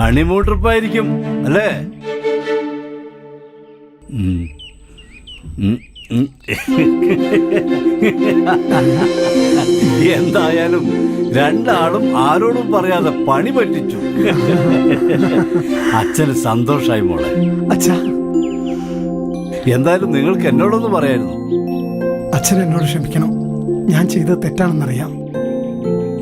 Honeymoon ട്രിപ്പായിരിക്കും അല്ലേ? എന്തായാലും രണ്ടാളും ആരോടും പറയാതെ പണി പറ്റിച്ചു. അച്ഛന് സന്തോഷായി മോളെ. അച്ഛാ, എന്തായാലും നിങ്ങൾക്ക് എന്നോടൊന്ന് പറയായിരുന്നു. അച്ഛൻ എന്നോട് ക്ഷമിക്കണം. ഞാൻ ചെയ്തത് തെറ്റാണെന്നറിയാം.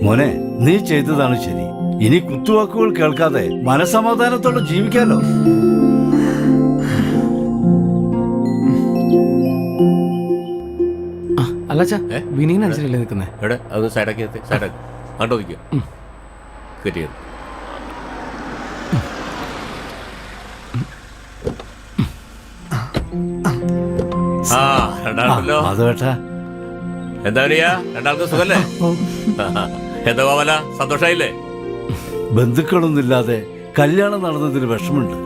മോനെ, നീ ചെയ്തതാണ് ശരി. ഇനി കുത്തുവാക്കുകൾ കേൾക്കാതെ മനസമാധാനത്തോടെ ജീവിക്കാലോ. അല്ല വിനീൻ അനുസരിച്ചല്ലേ നിൽക്കുന്നേ? എവിടെ അതൊന്ന് സൈഡാക്കി സൈഡാക്കി അങ്ങോട്ട് നോക്കിയോ കിട്ടിയത്. ആ രണ്ടാളല്ലോ. എന്താ പറയാ, രണ്ടാൾക്ക് സുഖല്ലേ? എന്താ പോവല, സന്തോഷായില്ലേ? ബന്ധുക്കളൊന്നുമില്ലാതെ കല്യാണം നടന്നതിന് വിഷമുണ്ട്.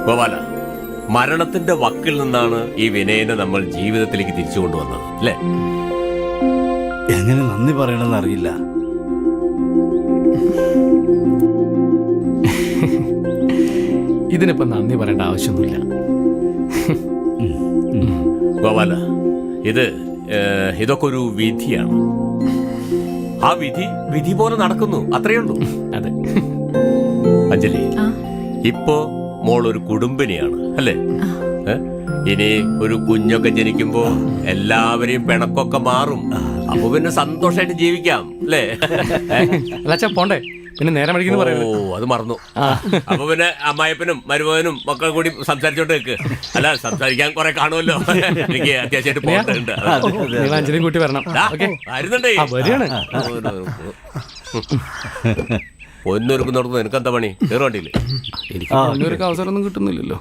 ഗോപാല, മരണത്തിന്റെ വക്കിൽ നിന്നാണ് ഈ വിനയനെ നമ്മൾ ജീവിതത്തിലേക്ക് തിരിച്ചു കൊണ്ടുവന്നത് അല്ലേ? എങ്ങനെ നന്ദി പറയണമെന്ന് അറിയില്ല. ഇതിനിപ്പോ നന്ദി പറയേണ്ട ആവശ്യമൊന്നുമില്ല. ഗോപാല, ഇതൊക്കെ ഒരു വിധിയാണ്. ആ വിധി പോലെ നടക്കുന്നു, അത്രയേ ഉള്ളൂ. അതെ അഞ്ജലി, ഇപ്പോ മോൾ ഒരു കുടുംബിനിയാണ് അല്ലേ? ഇനി ഒരു കുഞ്ഞൊക്കെ ജനിക്കുമ്പോ എല്ലാവരെയും പിണക്കൊക്കെ മാറും. അപ്പൊ പിന്നെ സന്തോഷമായിട്ട് ജീവിക്കാം അല്ലേ? അല്ല പോണ്ടേ, പിന്നെ നേരെ മടിക്കുന്നു പറയുന്നു. ഓ, അത് മറന്നു. അപ്പൊ പിന്നെ അമ്മായപ്പനും മരുമകനും മക്കൾ കൂടി സംസാരിച്ചോണ്ട് നിൽക്ക്. അല്ല, സംസാരിക്കാൻ കുറെ കാണുമല്ലോ. എനിക്ക് അത്യാവശ്യമായിട്ട് പോകേണ്ടതുണ്ട്. അഞ്ജലിയും കൂട്ടി വരണം. വരുന്നുണ്ടേ. ഒന്നൊരുക്ക് നടന്നു. എനിക്കെന്താ പണി? കയറുവണ്ടിയില്ലേ? എനിക്ക് അവസരം ഒന്നും കിട്ടുന്നില്ലല്ലോ.